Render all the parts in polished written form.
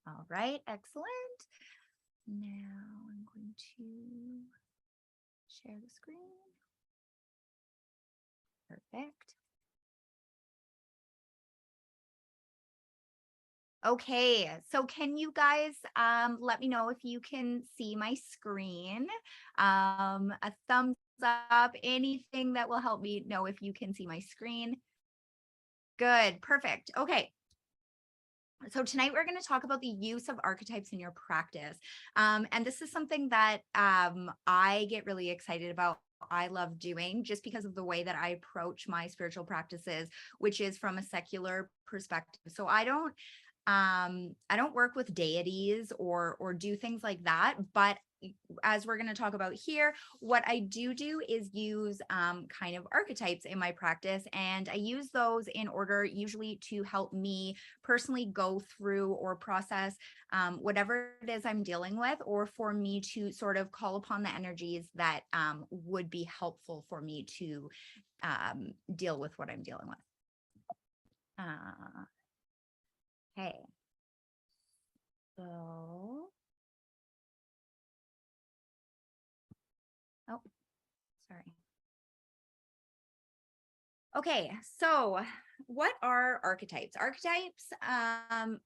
All right, excellent. Now I'm going to share the screen. Perfect. Okay, so can you guys let me know if you can see my screen? A thumbs up, anything that will help me know if you can see my screen. Good, perfect. Okay. So tonight we're going to talk about the use of archetypes in your practice. And this is something that I get really excited about. I love doing just because of the way that I approach my spiritual practices, which is from a secular perspective. So I don't work with deities or do things like that, but as we're going to talk about here, what I do is use kind of archetypes in my practice, and I use those in order usually to help me personally go through or process whatever it is I'm dealing with, or for me to sort of call upon the energies that would be helpful for me to deal with what I'm dealing with. Okay. So, oh, sorry. Okay, so what are archetypes? Archetypes,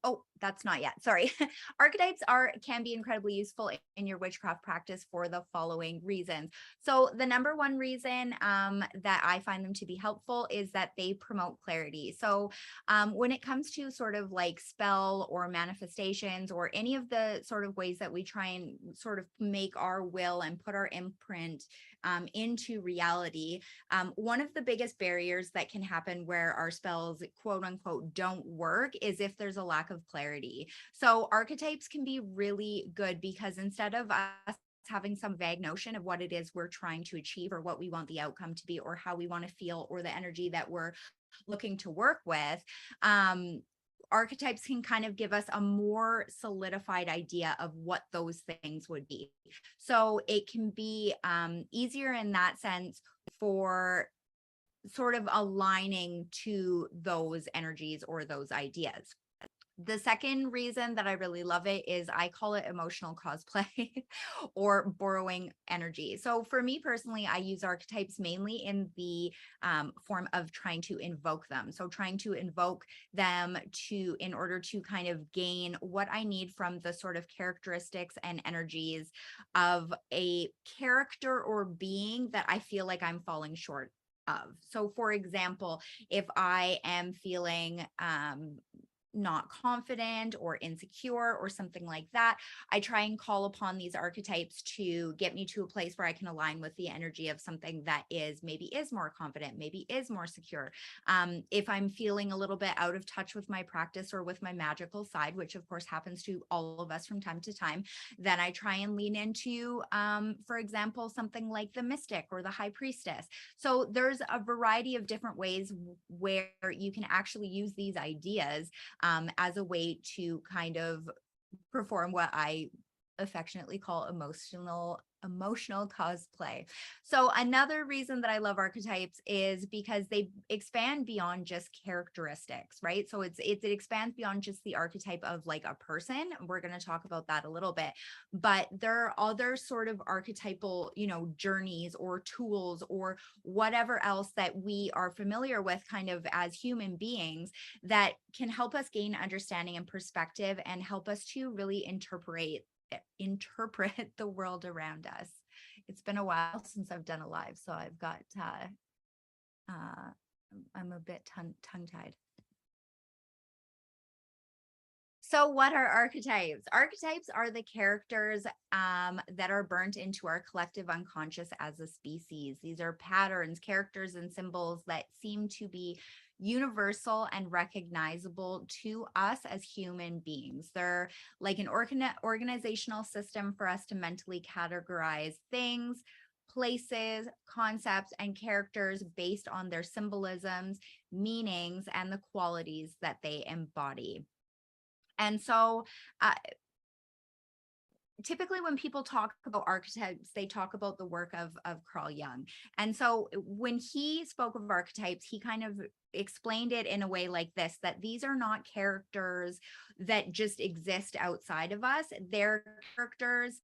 oh, that's not yet. Sorry. Archetypes can be incredibly useful in your witchcraft practice for the following reasons. So the number one reason that I find them to be helpful is that they promote clarity. So when it comes to sort of like spell or manifestations or any of the sort of ways that we try and sort of make our will and put our imprint into reality, one of the biggest barriers that can happen where our spells, quote unquote, don't work is if there's a lack of clarity. So archetypes can be really good because instead of us having some vague notion of what it is we're trying to achieve or what we want the outcome to be or how we want to feel or the energy that we're looking to work with, archetypes can kind of give us a more solidified idea of what those things would be. So it can be easier in that sense for sort of aligning to those energies or those ideas. The second reason that I really love it is I call it emotional cosplay or borrowing energy. So for me personally, I use archetypes mainly in the form of trying to invoke them. So trying to invoke them in order to kind of gain what I need from the sort of characteristics and energies of a character or being that I feel like I'm falling short of. So for example, if I am feeling not confident or insecure or something like that, I try and call upon these archetypes to get me to a place where I can align with the energy of something that maybe is more confident, maybe is more secure. If I'm feeling a little bit out of touch with my practice or with my magical side, which of course happens to all of us from time to time, then I try and lean into, for example, something like the mystic or the high priestess. So there's a variety of different ways where you can actually use these ideas as a way to kind of perform what I affectionately call emotional cosplay. So another reason that I love archetypes is because they expand beyond just characteristics, right? So it expands beyond just the archetype of like a person. We're going to talk about that a little bit, but there are other sort of archetypal, journeys or tools or whatever else that we are familiar with kind of as human beings that can help us gain understanding and perspective and help us to really interpret the world around us. It's been a while since I've done a live, so I've got I'm a bit tongue-tied. So what are archetypes? Archetypes are the characters that are burnt into our collective unconscious as a species. These are patterns, characters, and symbols that seem to be universal and recognizable to us as human beings. They're like an organizational system for us to mentally categorize things, places, concepts, and characters based on their symbolisms, meanings, and the qualities that they embody. And so typically when people talk about archetypes, they talk about the work of Carl Jung. And so when he spoke of archetypes, he kind of explained it in a way like this, that these are not characters that just exist outside of us. They're characters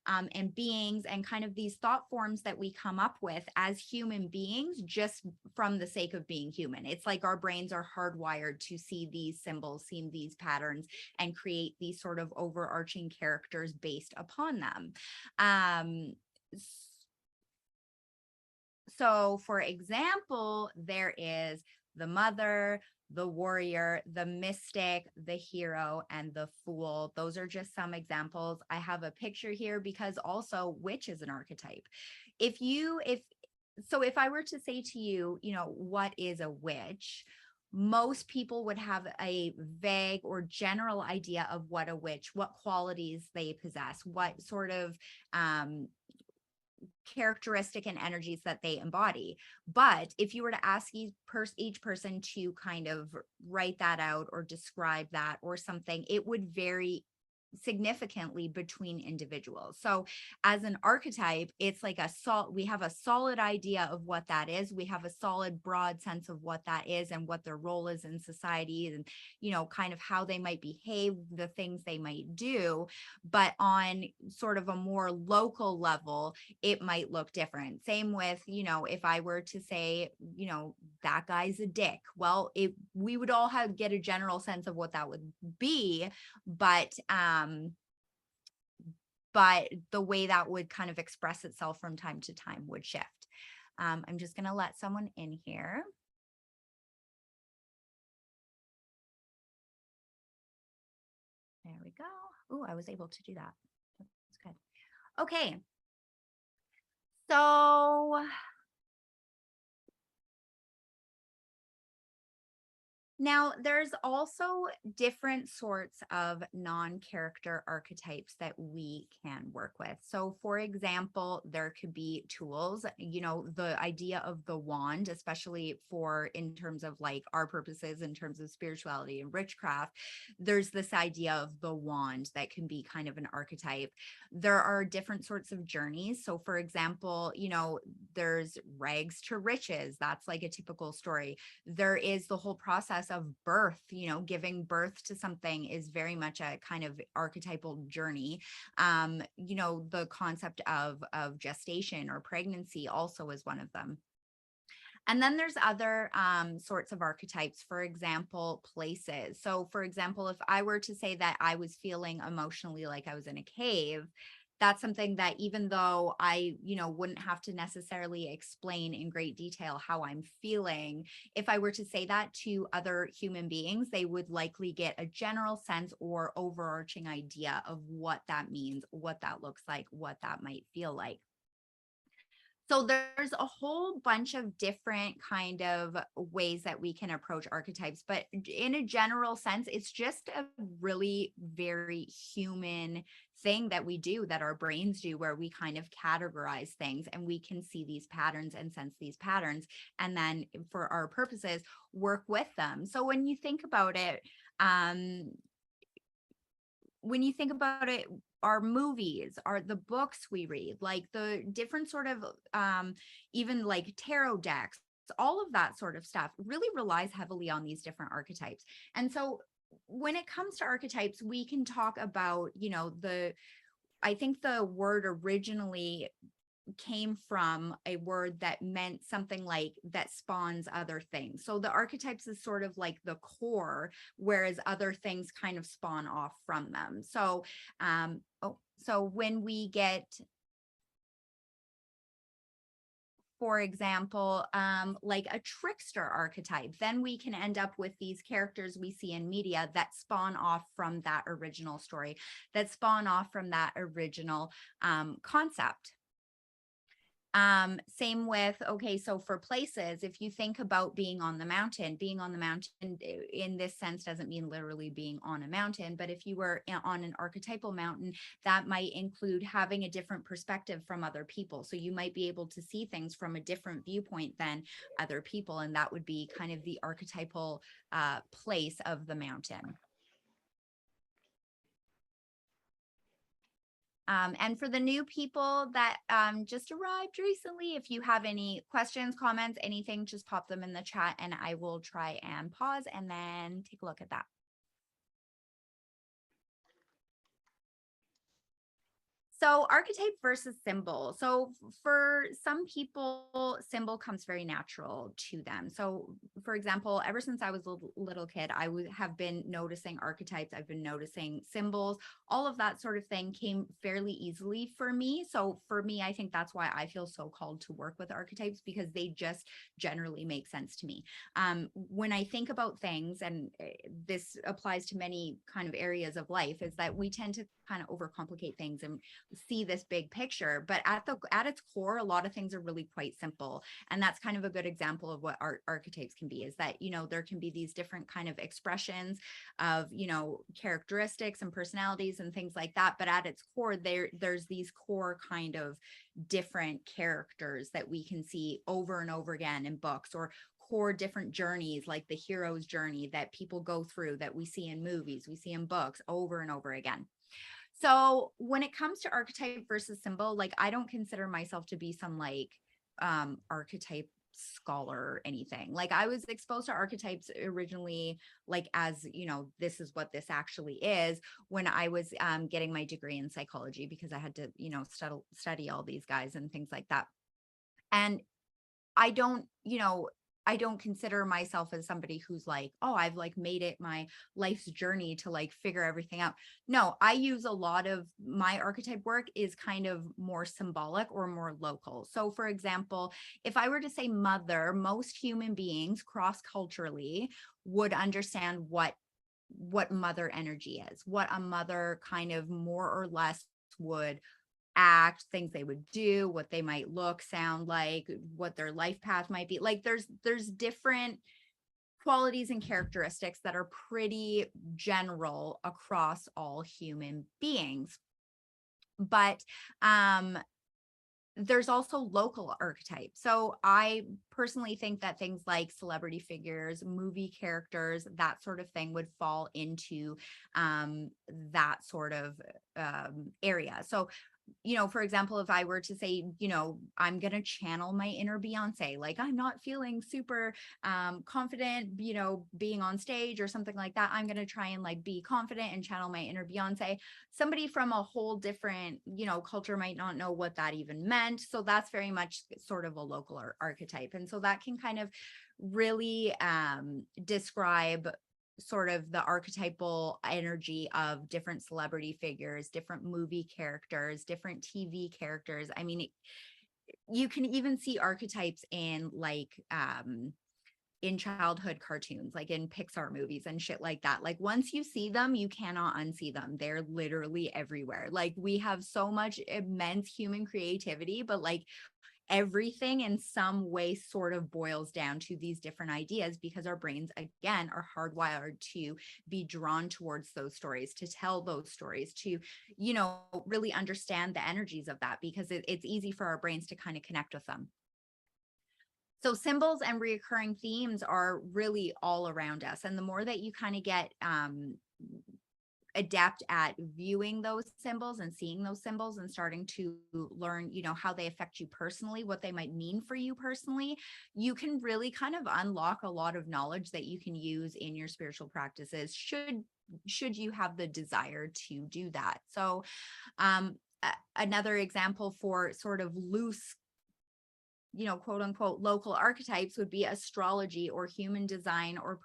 and beings and kind of these thought forms that we come up with as human beings just from the sake of being human. It's like our brains are hardwired to see these symbols, see these patterns, and create these sort of overarching characters based upon them. So, for example, there is the mother, the warrior, the mystic, the hero, and the fool. Those are just some examples. I have a picture here because also witch is an archetype. If I were to say to you, what is a witch? Most people would have a vague or general idea of what a witch, what qualities they possess, what sort of characteristic and energies that they embody. But if you were to ask each person to kind of write that out or describe that or something, it would vary significantly between individuals. So as an archetype, it's like we have a solid idea of what that is. We have a solid broad sense of what that is and what their role is in society, and kind of how they might behave, the things they might do. But on sort of a more local level, it might look different. Same with, if I were to say, that guy's a dick, well, we would all get a general sense of what that would be, but the way that would kind of express itself from time to time would shift. I'm just going to let someone in here. There we go. Oh, I was able to do that. That's good. Okay. So now, there's also different sorts of non-character archetypes that we can work with. So, for example, there could be tools, the idea of the wand, especially in terms of like our purposes, in terms of spirituality and witchcraft, there's this idea of the wand that can be kind of an archetype. There are different sorts of journeys. So, for example, there's rags to riches. That's like a typical story. There is the whole process of birth, giving birth to something is very much a kind of archetypal journey. The concept of gestation or pregnancy also is one of them. And then there's other sorts of archetypes, for example, places. So for example, if I were to say that I was feeling emotionally like I was in a cave, that's something that even though I, wouldn't have to necessarily explain in great detail how I'm feeling, if I were to say that to other human beings, they would likely get a general sense or overarching idea of what that means, what that looks like, what that might feel like. So there's a whole bunch of different kind of ways that we can approach archetypes, but in a general sense, it's just a really very human thing that we do, that our brains do, where we kind of categorize things and we can see these patterns and sense these patterns, and then for our purposes, work with them. So when you think about it, our movies, are the books we read, like the different sort of even like tarot decks, all of that sort of stuff really relies heavily on these different archetypes. And so when it comes to archetypes, we can talk about, I think the word originally came from a word that meant something like that spawns other things. So the archetypes is sort of like the core, whereas other things kind of spawn off from them. So, so when we get, for example, like a trickster archetype, then we can end up with these characters we see in media that spawn off from that original story, that spawn off from that original concept. Same with, okay, so for places, if you think about being on the mountain in this sense doesn't mean literally being on a mountain, but if you were on an archetypal mountain, that might include having a different perspective from other people. So you might be able to see things from a different viewpoint than other people, and that would be kind of the archetypal place of the mountain. And for the new people that just arrived recently, if you have any questions, comments, anything, just pop them in the chat and I will try and pause and then take a look at that. So archetype versus symbol. So for some people, symbol comes very natural to them. So for example, ever since I was a little kid, I would have been noticing archetypes. I've been noticing symbols. All of that sort of thing came fairly easily for me. So for me, I think that's why I feel so called to work with archetypes, because they just generally make sense to me. When I think about things, and this applies to many kind of areas of life, is that we tend to kind of overcomplicate things and see this big picture, but at its core, a lot of things are really quite simple. And that's kind of a good example of what archetypes can be, is that, you know, there can be these different kind of expressions of, you know, characteristics and personalities and things like that, but at its core, there's these core kind of different characters that we can see over and over again in books, or core different journeys, like the hero's journey that people go through, that we see in movies, we see in books over and over again. So when it comes to archetype versus symbol, like, I don't consider myself to be some like archetype scholar or anything. Like, I was exposed to archetypes originally, like, as, you know, this is what this actually is, when I was getting my degree in psychology, because I had to, you know, study all these guys and things like that. And I don't, you know, I don't consider myself as somebody who's like, oh, I've like made it my life's journey to like figure everything out. No, I use a lot of my archetype work is kind of more symbolic or more local. So for example, if I were to say mother, most human beings cross-culturally would understand what mother energy is, what a mother kind of more or less would act, things they would do, what they might look, sound like, what their life path might be. Like, there's different qualities and characteristics that are pretty general across all human beings. But there's also local archetypes. So I personally think that things like celebrity figures, movie characters, that sort of thing would fall into that sort of area. So, you know, for example, if I were to say, you know, I'm going to channel my inner Beyonce, like, I'm not feeling super confident, you know, being on stage or something like that, I'm going to try and like be confident and channel my inner Beyonce. Somebody from a whole different, you know, culture might not know what that even meant. So that's very much sort of a local archetype. And so that can kind of really describe sort of the archetypal energy of different celebrity figures, different movie characters, different TV characters. I mean, you can even see archetypes in like in childhood cartoons, like in Pixar movies and shit like that. Like, once you see them, you cannot unsee them. They're literally everywhere. Like, we have so much immense human creativity, but like, everything in some way sort of boils down to these different ideas, because our brains, again, are hardwired to be drawn towards those stories, to tell those stories, to, you know, really understand the energies of that, because it's easy for our brains to kind of connect with them. So symbols and reoccurring themes are really all around us. And the more that you kind of get adept at viewing those symbols and seeing those symbols and starting to learn, you know, how they affect you personally, what they might mean for you personally, you can really kind of unlock a lot of knowledge that you can use in your spiritual practices, should you have the desire to do that. So another example for sort of loose, you know, quote unquote, local archetypes would be astrology or human design or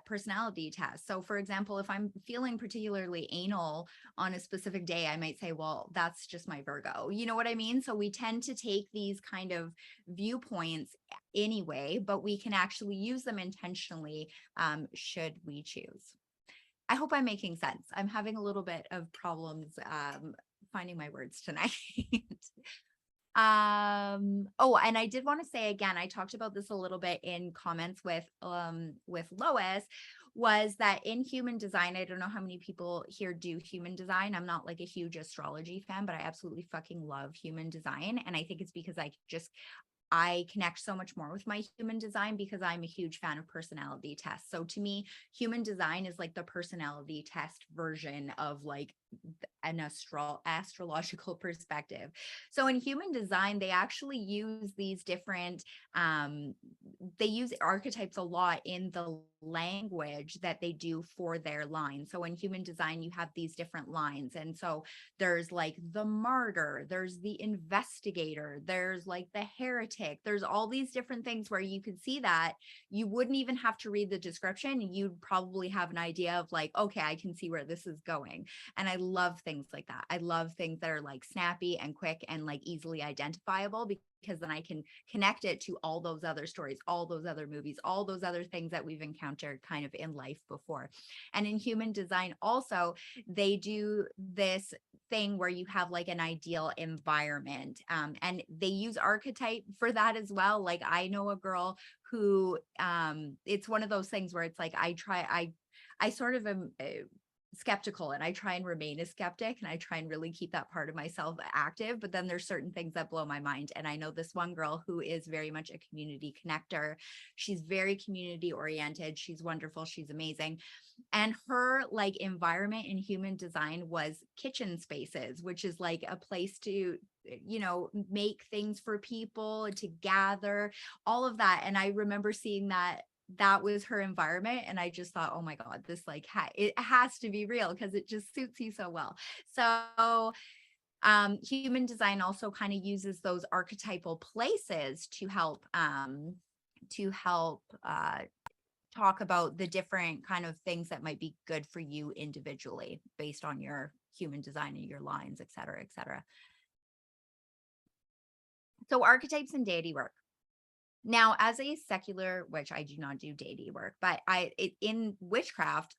personality tests. So for example, if I'm feeling particularly anal on a specific day, I might say, well, that's just my Virgo. You know what I mean? So we tend to take these kind of viewpoints anyway, but we can actually use them intentionally should we choose. I hope I'm making sense. I'm having a little bit of problems finding my words tonight. Oh, and I did want to say again, I talked about this a little bit in comments with Lois, was that in human design, I don't know how many people here do human design. I'm not like a huge astrology fan, but I absolutely fucking love human design. And I think it's because I connect so much more with my human design because I'm a huge fan of personality tests. So to me, human design is like the personality test version of like an astrological perspective. So in human design, they actually use these different, they use archetypes a lot in the language that they do for their line. So in human design, you have these different lines. And so there's like the martyr, there's the investigator, there's like the heretic, there's all these different things where you could see that you wouldn't even have to read the description. You'd probably have an idea of like, okay, I can see where this is going. And I love things like that. I love things that are like snappy and quick and like easily identifiable, because then I can connect it to all those other stories, all those other movies, all those other things that we've encountered kind of in life before. And in human design also, they do this thing where you have like an ideal environment, and they use archetype for that as well. Like I know a girl who, it's one of those things where it's like I sort of am skeptical, and I try and remain a skeptic, and I try and really keep that part of myself active. But then there's certain things that blow my mind. And I know this one girl who is very much a community connector. She's very community oriented. She's wonderful. She's amazing. And her like environment in human design was kitchen spaces, which is like a place to, make things for people to gather, all of that. And I remember seeing that was her environment, and I just thought, oh my god, this like it has to be real, because it just suits you so well. So human design also kind of uses those archetypal places to help talk about the different kind of things that might be good for you individually based on your human design and your lines, et cetera, et cetera. So archetypes and deity work. Now, as a secular witch, I do not do deity work, but in witchcraft,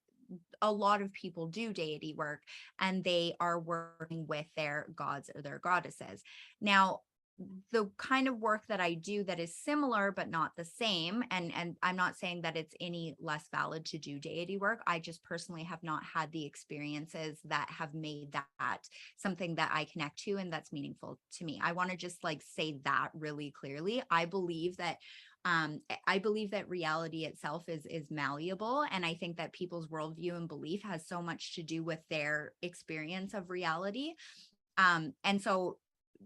a lot of people do deity work, and they are working with their gods or their goddesses. Now, the kind of work that I do that is similar but not the same, and I'm not saying that it's any less valid to do deity work. I just personally have not had the experiences that have made that something that I connect to and that's meaningful to me. I want to just like say that really clearly. I believe that reality itself is malleable, and I think that people's worldview and belief has so much to do with their experience of reality. And so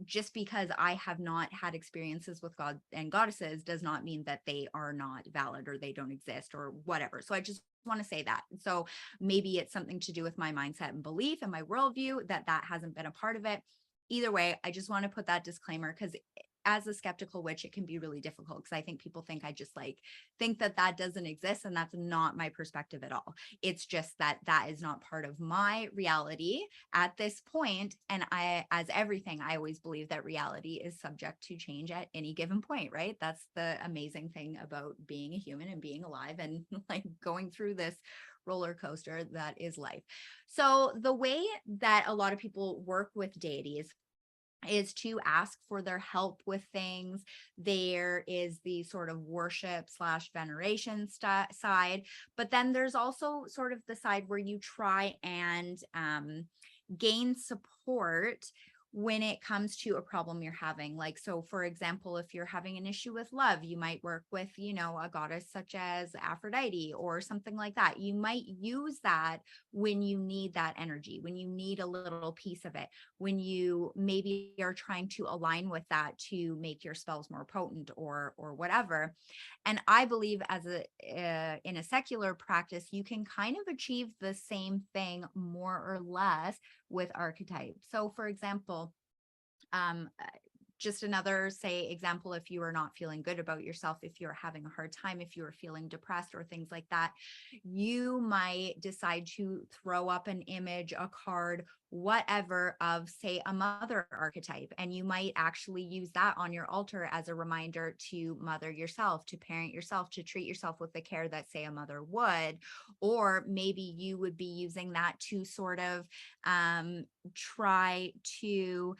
just because I have not had experiences with God and goddesses does not mean that they are not valid or they don't exist or whatever. So I just want to say that. So maybe it's something to do with my mindset and belief and my worldview that hasn't been a part of it. Either way, I just want to put that disclaimer, because as a skeptical witch, it can be really difficult, because I think people think I just like think that doesn't exist, and that's not my perspective at all. It's just that is not part of my reality at this point. And as everything, I always believe that reality is subject to change at any given point, right? That's the amazing thing about being a human and being alive and like going through this roller coaster that is life. So the way that a lot of people work with deities is to ask for their help with things. There is the sort of worship / veneration side, but then there's also sort of the side where you try and gain support when it comes to a problem you're having. Like, so for example, if you're having an issue with love, you might work with, a goddess such as Aphrodite or something like that. You might use that when you need that energy, when you need a little piece of it, when you maybe are trying to align with that to make your spells more potent or whatever. And I believe in a secular practice, you can kind of achieve the same thing more or less with archetypes. So for example, just another example, if you are not feeling good about yourself, if you're having a hard time, if you're feeling depressed or things like that, you might decide to throw up an image, a card, whatever, of say a mother archetype, and you might actually use that on your altar as a reminder to mother yourself, to parent yourself, to treat yourself with the care that say a mother would. Or maybe you would be using that to sort of try to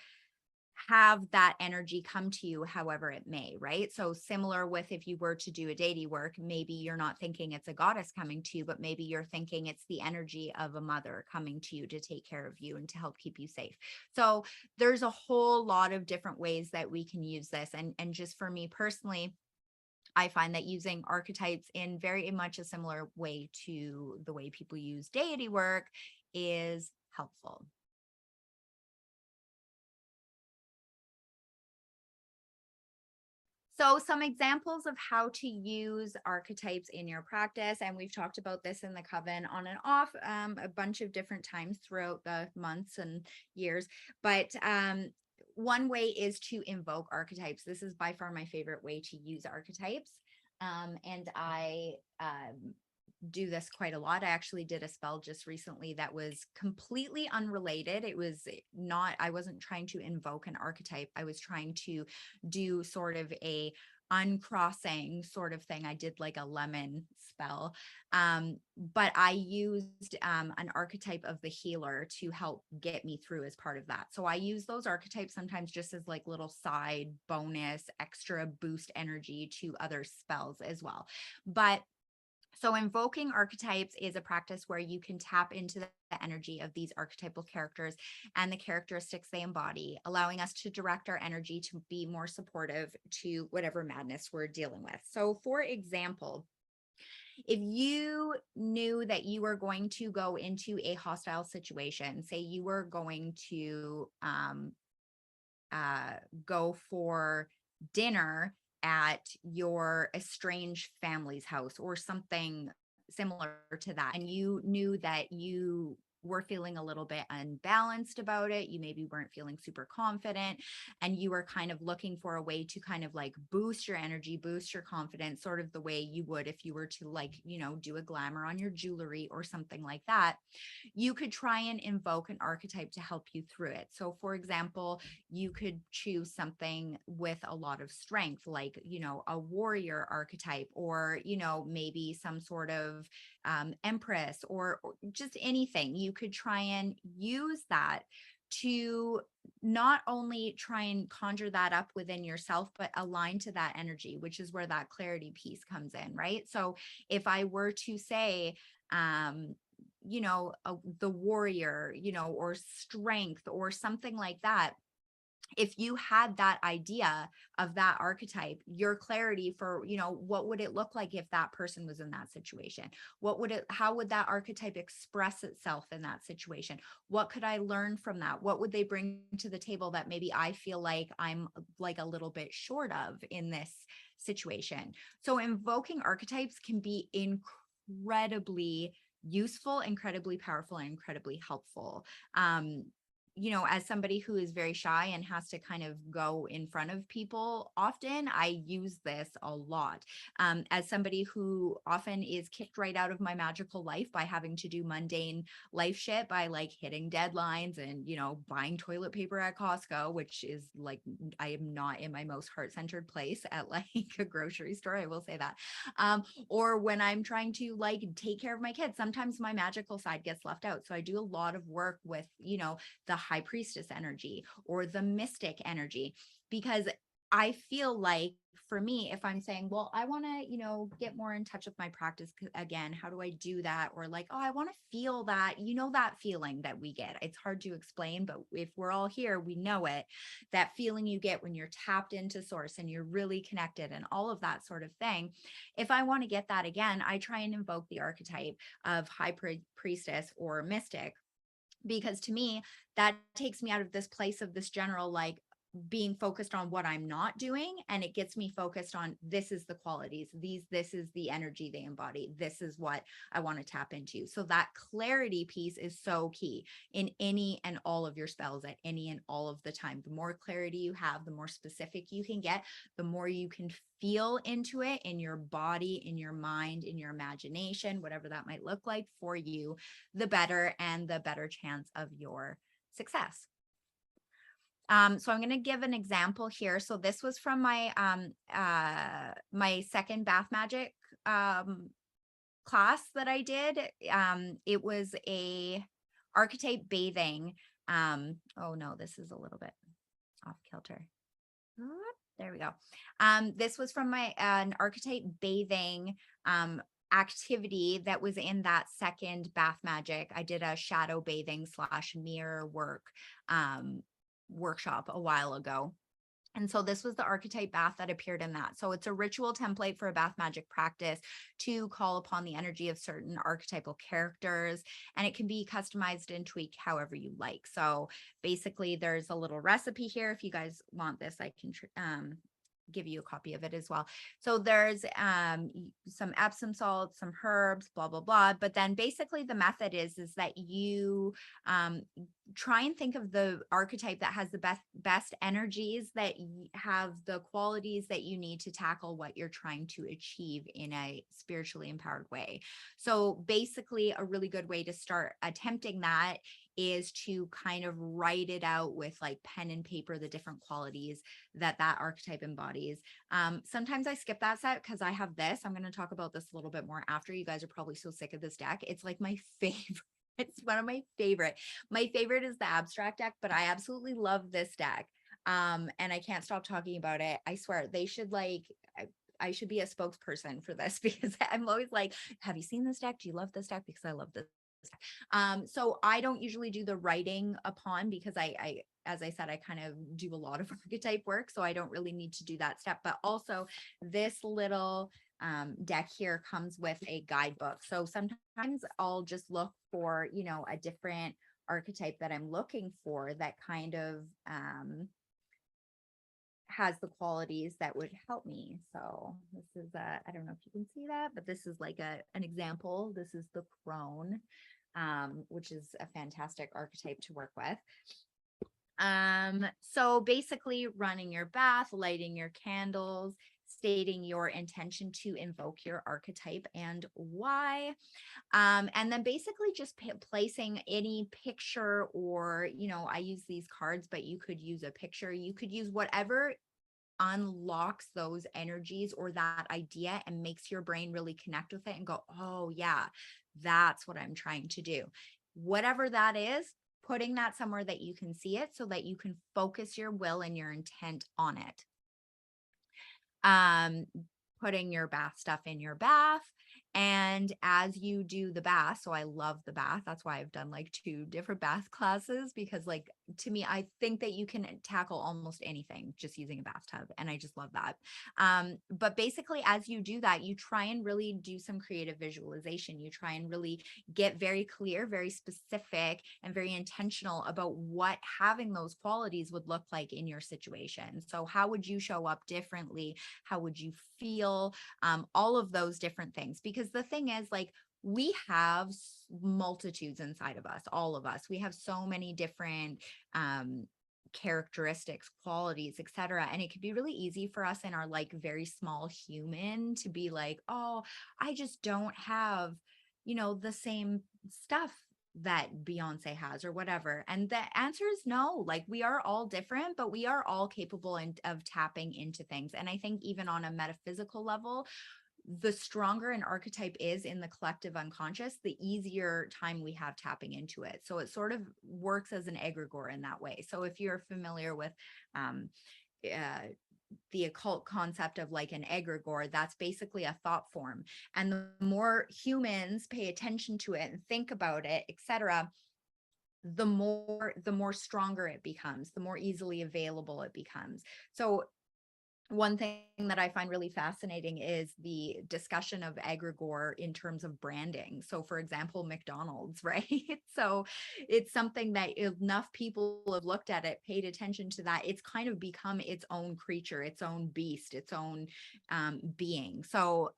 have that energy come to you however it may, right? So similar with if you were to do a deity work, maybe you're not thinking it's a goddess coming to you, but maybe you're thinking it's the energy of a mother coming to you to take care of you and to help keep you safe. So there's a whole lot of different ways that we can use this. And just for me personally, I find that using archetypes in very much a similar way to the way people use deity work is helpful. So some examples of how to use archetypes in your practice, and we've talked about this in the Coven on and off a bunch of different times throughout the months and years, but one way is to invoke archetypes. This is by far my favorite way to use archetypes. And I do this quite a lot. I actually did a spell just recently that was completely unrelated. It was not, I wasn't trying to invoke an archetype. I was trying to do sort of a uncrossing sort of thing. I did like a lemon spell. But I used an archetype of the healer to help get me through as part of that. So I use those archetypes sometimes just as like little side bonus, extra boost energy to other spells as well. But so invoking archetypes is a practice where you can tap into the energy of these archetypal characters and the characteristics they embody, allowing us to direct our energy to be more supportive to whatever madness we're dealing with. So for example, if you knew that you were going to go into a hostile situation, say you were going to go for dinner at your estranged family's house or something similar to that, and you knew that you were feeling a little bit unbalanced about it, you maybe weren't feeling super confident, and you were kind of looking for a way to kind of like boost your energy, boost your confidence, sort of the way you would if you were to like, you know, do a glamour on your jewelry or something like that, you could try and invoke an archetype to help you through it. So for example, you could choose something with a lot of strength, like, you know, a warrior archetype, or, you know, maybe some sort of empress, or just anything. You could try and use that to not only try and conjure that up within yourself, but align to that energy, which is where that clarity piece comes in, right? So if I were to say, you know, the warrior, you know, or strength or something like that, if you had that idea of that archetype, your clarity for, you know, what would it look like if that person was in that situation? How would that archetype express itself in that situation? What could I learn from that? What would they bring to the table that maybe I feel like I'm like a little bit short of in this situation? So invoking archetypes can be incredibly useful, incredibly powerful, and incredibly helpful. You know, as somebody who is very shy and has to kind of go in front of people often, I use this a lot. As somebody who often is kicked right out of my magical life by having to do mundane life shit, by like hitting deadlines and, you know, buying toilet paper at Costco, which is like, I am not in my most heart-centered place at like a grocery store, I will say that. Or when I'm trying to like take care of my kids, sometimes my magical side gets left out. So I do a lot of work with, you know, the high priestess energy or the mystic energy, because I feel like for me, if I'm saying, well, I want to, you know, get more in touch with my practice again, how do I do that? Or like, oh, I want to feel that, you know, that feeling that we get. It's hard to explain, but if we're all here, we know it. That feeling you get when you're tapped into source and you're really connected and all of that sort of thing. If I want to get that again, I try and invoke the archetype of high priestess or mystic, because to me, that takes me out of this place of this general, like being focused on what I'm not doing. And it gets me focused on, this is the qualities, this is the energy they embody. This is what I want to tap into. So that clarity piece is so key in any and all of your spells at any and all of the time. The more clarity you have, the more specific you can get, the more you can feel into it in your body, in your mind, in your imagination, whatever that might look like for you, the better, and the better chance of your success. So I'm going to give an example here. So this was from my my second bath magic class that I did. It was a archetype bathing. Oh no, this is a little bit off kilter. There we go. This was from my an archetype bathing activity that was in that second bath magic. I did a shadow bathing / mirror work workshop a while ago. And so this was the archetype bath that appeared in that. So it's a ritual template for a bath magic practice to call upon the energy of certain archetypal characters, and it can be customized and tweaked however you like. So basically there's a little recipe here. If you guys want this, I can give you a copy of it as well. So there's some Epsom salts, some herbs, blah, blah, blah. But then basically the method is that you try and think of the archetype that has the best energies, that have the qualities that you need to tackle what you're trying to achieve in a spiritually empowered way. So basically a really good way to start attempting that is to kind of write it out with like pen and paper, the different qualities that archetype embodies. Sometimes I skip that set because I have this. I'm going to talk about this a little bit more after. You guys are probably so sick of this deck. It's like my favorite. It's one of my favorite. My favorite is the abstract deck, but I absolutely love this deck. And I can't stop talking about it. I swear they should I should be a spokesperson for this because I'm always like, have you seen this deck? Do you love this deck? Because I love this. So I don't usually do the writing upon because I, as I said, I kind of do a lot of archetype work. So I don't really need to do that step, but also this little deck here comes with a guidebook. So sometimes I'll just look for, you know, a different archetype that I'm looking for that kind of has the qualities that would help me. So this is I don't know if you can see that, but this is like an example. This is the crone, which is a fantastic archetype to work with. So basically running your bath, lighting your candles, stating your intention to invoke your archetype and why. And then basically just placing any picture, or, you know, I use these cards, but you could use a picture. You could use whatever unlocks those energies or that idea and makes your brain really connect with it and go, oh yeah, that's what I'm trying to do. Whatever that is, putting that somewhere that you can see it so that you can focus your will and your intent on it. Putting your bath stuff in your bath. And as you do the bath, so I love the bath. That's why I've done like 2 different bath classes, because like to me, I think that you can tackle almost anything just using a bathtub. And I just love that. But basically, as you do that, you try and really do some creative visualization. You try and really get very clear, very specific, and very intentional about what having those qualities would look like in your situation. So how would you show up differently? How would you feel? All of those different things. Because the thing is, like, we have multitudes inside of us, all of us. We have so many different characteristics, qualities, etc. And it could be really easy for us in our like very small human to be like, oh, I just don't have, you know, the same stuff that Beyonce has or whatever. And the answer is no. Like, we are all different, but we are all capable of tapping into things. And I think even on a metaphysical level, the stronger an archetype is in the collective unconscious, the easier time we have tapping into it. So it sort of works as an egregore in that way. So if you're familiar with the occult concept of like an egregore, that's basically a thought form. And the more humans pay attention to it and think about it, etc., the more stronger it becomes, the more easily available it becomes. So one thing that I find really fascinating is the discussion of egregore in terms of branding. So for example, McDonald's, right? So it's something that enough people have looked at it, paid attention to that, it's kind of become its own creature, its own beast, its own being. So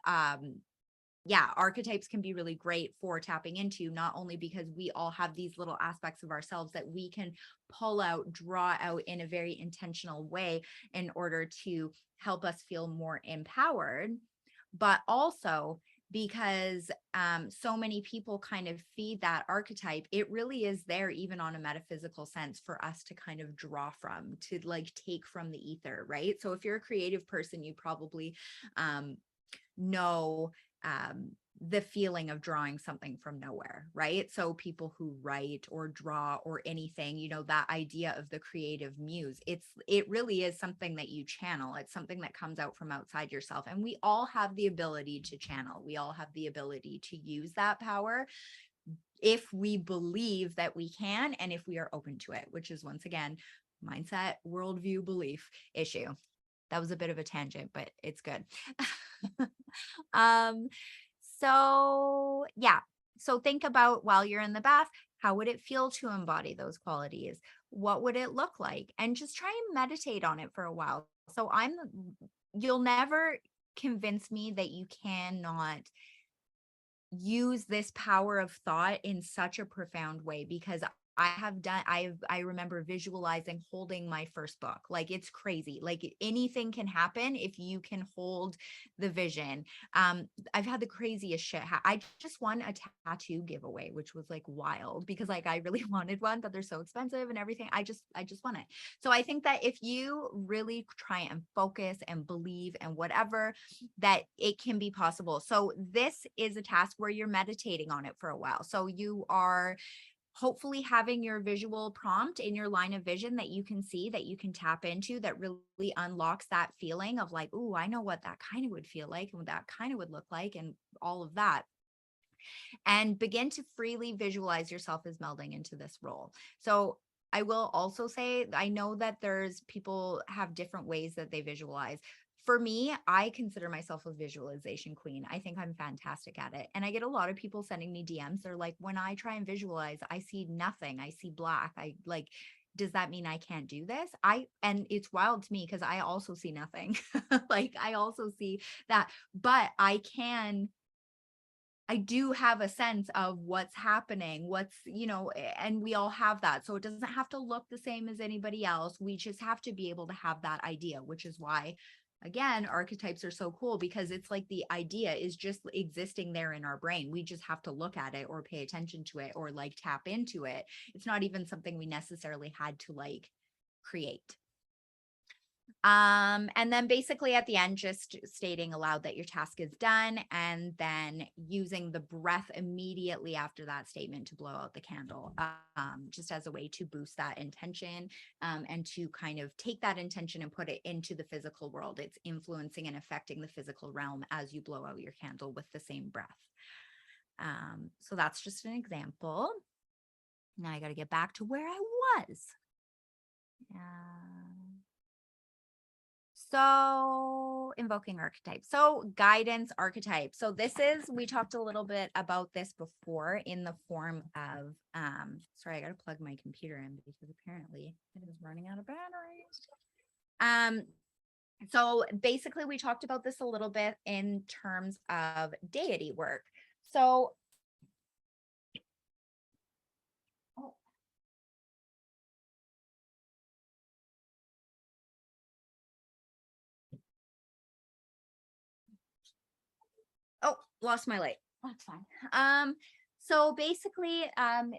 yeah, archetypes can be really great for tapping into, not only because we all have these little aspects of ourselves that we can pull out, draw out in a very intentional way in order to help us feel more empowered, but also because so many people kind of feed that archetype. It really is there even on a metaphysical sense for us to kind of draw from, to like take from the ether, right? So if you're a creative person, you probably know the feeling of drawing something from nowhere, right? So people who write or draw or anything, you know, that idea of the creative muse, it really is something that you channel. It's something that comes out from outside yourself. And we all have the ability to channel. We all have the ability to use that power if we believe that we can, and if we are open to it, which is once again, mindset, worldview, belief issue. That was a bit of a tangent, but it's good. So yeah. So think about, while you're in the bath, how would it feel to embody those qualities? What would it look like? And just try and meditate on it for a while. So you'll never convince me that you cannot use this power of thought in such a profound way, because I remember visualizing holding my first book. Like, it's crazy. Like, anything can happen if you can hold the vision. I've had the craziest shit. I just won a tattoo giveaway, which was like wild, because like I really wanted one, but they're so expensive and everything. I just won it. So I think that if you really try and focus and believe and whatever, that it can be possible. So this is a task where you're meditating on it for a while. So you are hopefully having your visual prompt in your line of vision that you can see, that you can tap into, that really unlocks that feeling of like, oh, I know what that kind of would feel like and what that kind of would look like and all of that. And begin to freely visualize yourself as melding into this role. So I will also say, I know that there's people have different ways that they visualize. For me, I consider myself a visualization queen. I think I'm fantastic at it. And I get a lot of people sending me DMs. They're like, when I try and visualize, I see nothing. I see black. I like, does that mean I can't do this? And it's wild to me because I also see nothing. Like, I also see that, but I do have a sense of what's happening, and we all have that. So it doesn't have to look the same as anybody else. We just have to be able to have that idea, which is why, again, archetypes are so cool, because it's like the idea is just existing there in our brain. We just have to look at it or pay attention to it or like tap into it. It's not even something we necessarily had to like create. And then basically at the end, just stating aloud that your task is done, and then using the breath immediately after that statement to blow out the candle, just as a way to boost that intention, and to kind of take that intention and put it into the physical world. It's influencing and affecting the physical realm as you blow out your candle with the same breath. So that's just an example. Now I got to get back to where I was. So invoking archetypes. So guidance archetype. So we talked a little bit about this before in the form of, sorry, I got to plug my computer in because apparently it is running out of batteries. So basically we talked about this a little bit in terms of deity work. So lost my light. That's fine. So basically,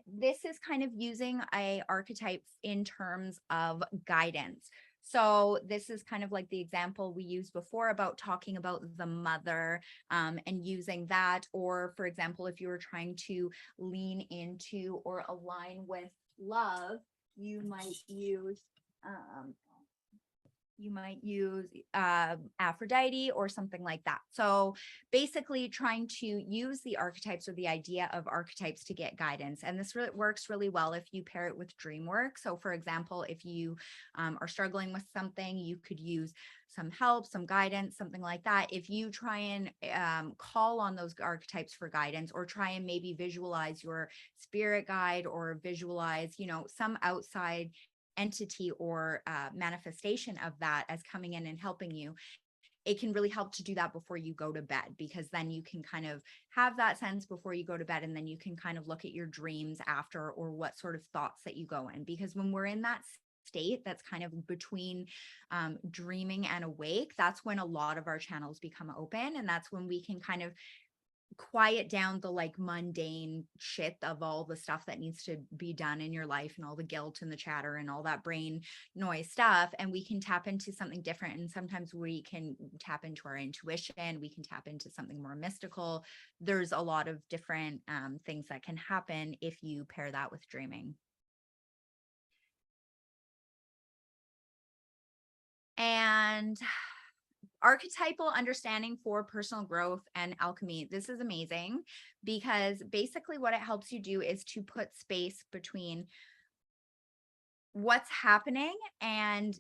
this is kind of using a archetype in terms of guidance. So this is kind of like the example we used before about talking about the mother, and using that. Or for example, if you were trying to lean into or align with love, you might use Aphrodite or something like that. So basically trying to use the archetypes or the idea of archetypes to get guidance. And this really works really well if you pair it with dream work. So for example, if you are struggling with something, you could use some help, some guidance, something like that. If you try and call on those archetypes for guidance, or try and maybe visualize your spirit guide, or visualize, some outside entity or manifestation of that as coming in and helping you, it can really help to do that before you go to bed, because then you can kind of have that sense before you go to bed, and then you can kind of look at your dreams after, or what sort of thoughts that you go in. Because when we're in that state that's kind of between dreaming and awake, that's when a lot of our channels become open, and that's when we can kind of quiet down the like mundane shit of all the stuff that needs to be done in your life, and all the guilt and the chatter and all that brain noise stuff, and we can tap into something different. And sometimes we can tap into our intuition, we can tap into something more mystical. There's a lot of different things that can happen if you pair that with dreaming. And archetypal understanding for personal growth and alchemy. This is amazing, because basically what it helps you do is to put space between what's happening and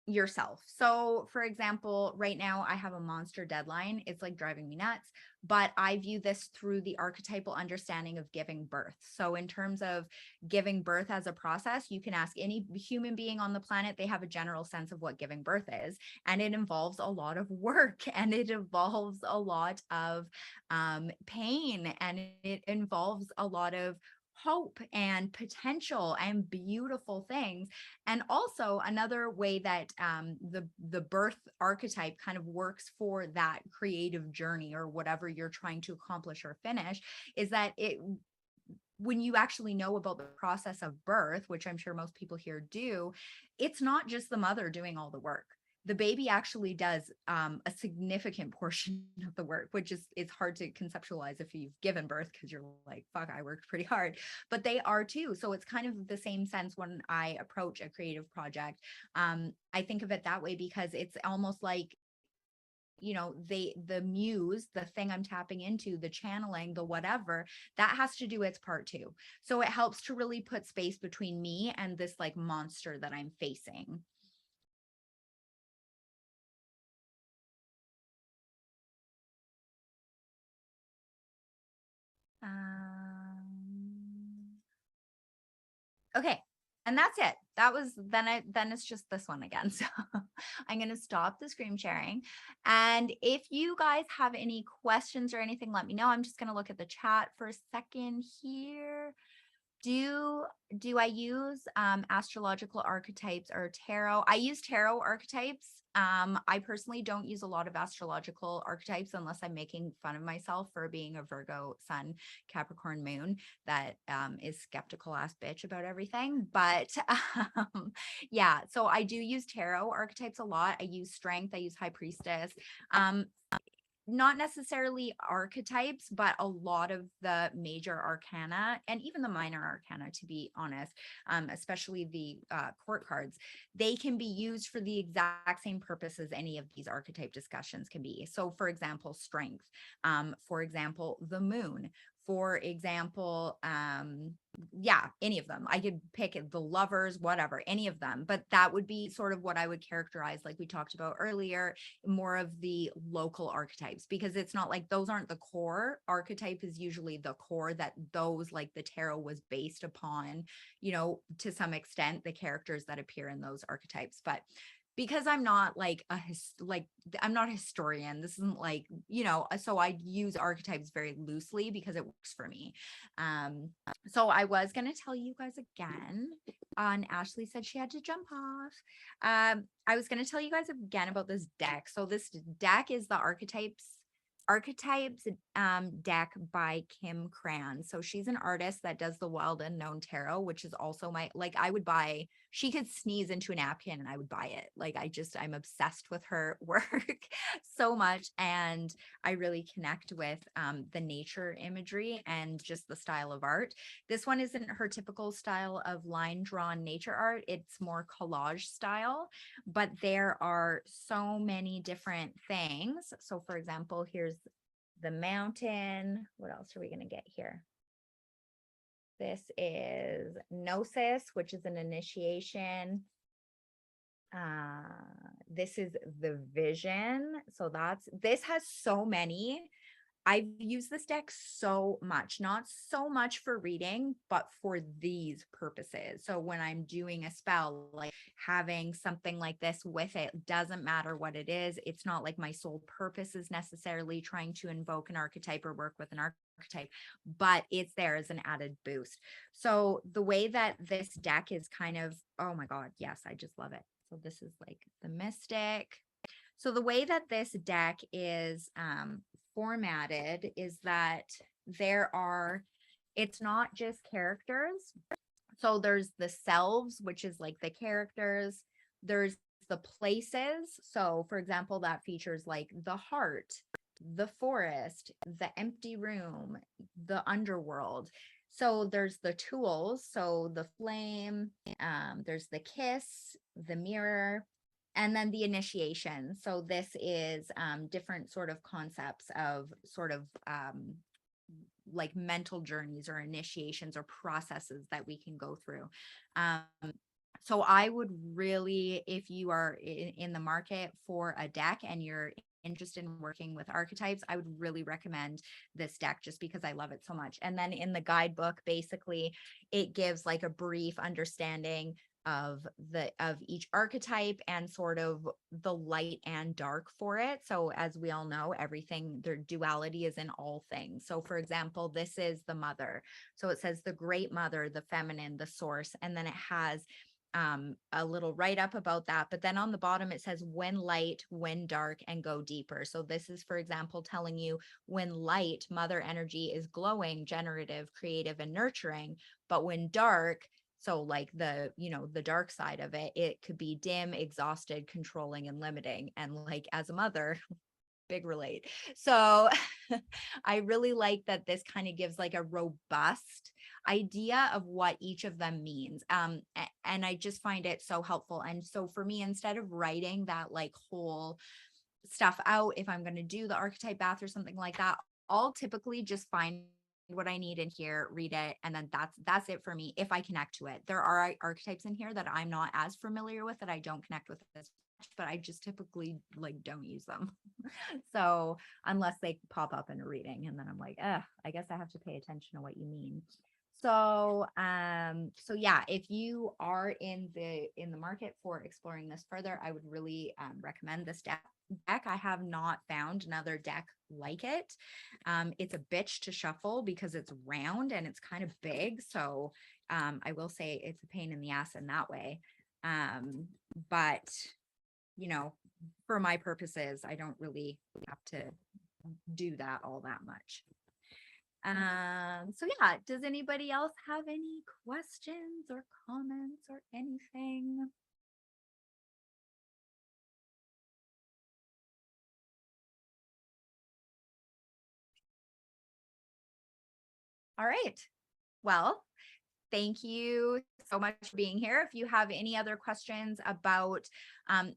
yourself. So for example, right now I have a monster deadline. It's like driving me nuts, but I view this through the archetypal understanding of giving birth. So in terms of giving birth as a process, you can ask any human being on the planet, they have a general sense of what giving birth is. And it involves a lot of work, and it involves a lot of pain, and it involves a lot of hope and potential and beautiful things. And also another way that the birth archetype kind of works for that creative journey or whatever you're trying to accomplish or finish is that it when you actually know about the process of birth, which I'm sure most people here do, it's not just the mother doing all the work. The baby actually does a significant portion of the work, which is it's hard to conceptualize if you've given birth because you're like, fuck, I worked pretty hard, but they are too. So it's kind of the same sense when I approach a creative project. I think of it that way because it's almost like, you know, the muse, the thing I'm tapping into, the channeling, the whatever, that has to do its part too. So it helps to really put space between me and this like monster that I'm facing. Okay. And that's it. That was then it's just this one again. So I'm going to stop the screen sharing. And if you guys have any questions or anything, let me know. I'm just going to look at the chat for a second here. Do I use astrological archetypes or tarot? I use tarot archetypes. I personally don't use a lot of astrological archetypes unless I'm making fun of myself for being a Virgo sun, Capricorn moon that is skeptical ass bitch about everything. But yeah, so I do use tarot archetypes a lot. I use strength. I use high priestess. Not necessarily archetypes, but a lot of the major arcana and even the minor arcana, to be honest, especially the court cards, they can be used for the exact same purpose as any of these archetype discussions can be. So for example, strength, for example, the moon, for example, yeah, any of them. I could pick the lovers, whatever, any of them, but that would be sort of what I would characterize, like we talked about earlier, more of the local archetypes, because it's not like those aren't the core. Archetype is usually the core that those, like the tarot was based upon, you know, to some extent, the characters that appear in those archetypes. But because I'm not like I'm not a historian. This isn't like, you know, so I use archetypes very loosely because it works for me. So I was going to tell you guys again, and Ashley said she had to jump off. I was going to tell you guys again about this deck. So this deck is the archetypes deck by Kim Cran. So she's an artist that does the Wild Unknown Tarot, which is also my, like, I would buy, she could sneeze into a napkin and I would buy it. Like, I'm obsessed with her work so much. And I really connect with the nature imagery and just the style of art. This one isn't her typical style of line drawn nature art. It's more collage style, but there are so many different things. So for example, here's the mountain. What else are we going to get here? This is Gnosis, which is an initiation. This is the Vision. So this has so many. I've used this deck so much, not so much for reading, but for these purposes. So when I'm doing a spell, like having something like this with it, doesn't matter what it is. It's not like my sole purpose is necessarily trying to invoke an archetype or work with an archetype, but it's there as an added boost. So the way that this deck is kind of, oh my God, yes, I just love it. So this is like the Mystic. So the way that this deck is formatted is that it's not just characters. So there's the selves, which is like the characters. There's the places. So for example, that features like the heart, the forest, the empty room, the underworld. So there's the tools. So the flame, there's the kiss, the mirror, and then the initiation. So this is different sort of concepts of sort of like mental journeys or initiations or processes that we can go through. So I would really, if you are in the market for a deck and you're interested in working with archetypes, I would really recommend this deck just because I love it so much. And then in the guidebook, basically, it gives like a brief understanding of each archetype and sort of the light and dark for it. So as we all know, everything, their duality is in all things. So for example, this is the mother. So it says the great mother, the feminine, the source, and then it has a little write up about that. But then on the bottom, it says when light, when dark, and go deeper. So this is, for example, telling you when light, mother energy is glowing, generative, creative, and nurturing. But when dark, so like the, the dark side of it, it could be dim, exhausted, controlling, and limiting. And like as a mother, big relate. So I really like that this kind of gives like a robust idea of what each of them means. And I just find it so helpful. And so for me, instead of writing that like whole stuff out, if I'm going to do the archetype bath or something like that, I'll typically just find what I need in here, read it, and then that's it for me if I connect to it. There are archetypes in here that I'm not as familiar with, that I don't connect with as much, but I just typically like don't use them. So unless they pop up in a reading, and then I'm like, I guess I have to pay attention to what you mean. So yeah, if you are in the market for exploring this further, I would really recommend this deck. I have not found another deck like it. It's a bitch to shuffle because it's round and it's kind of big. So I will say it's a pain in the ass in that way. But for my purposes, I don't really have to do that all that much. So yeah, does anybody else have any questions or comments or anything? All right. Well, thank you so much for being here. If you have any other questions about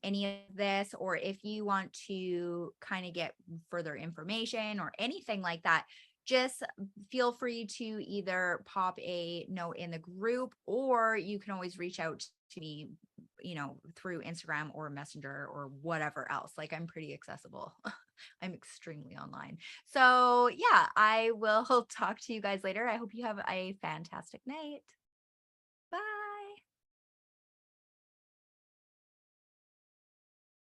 any of this, or if you want to kind of get further information or anything like that, just feel free to either pop a note in the group, or you can always reach out to me, through Instagram or Messenger or whatever else. Like I'm pretty accessible. I'm extremely online. So yeah, I will talk to you guys later. I hope you have a fantastic night. Bye.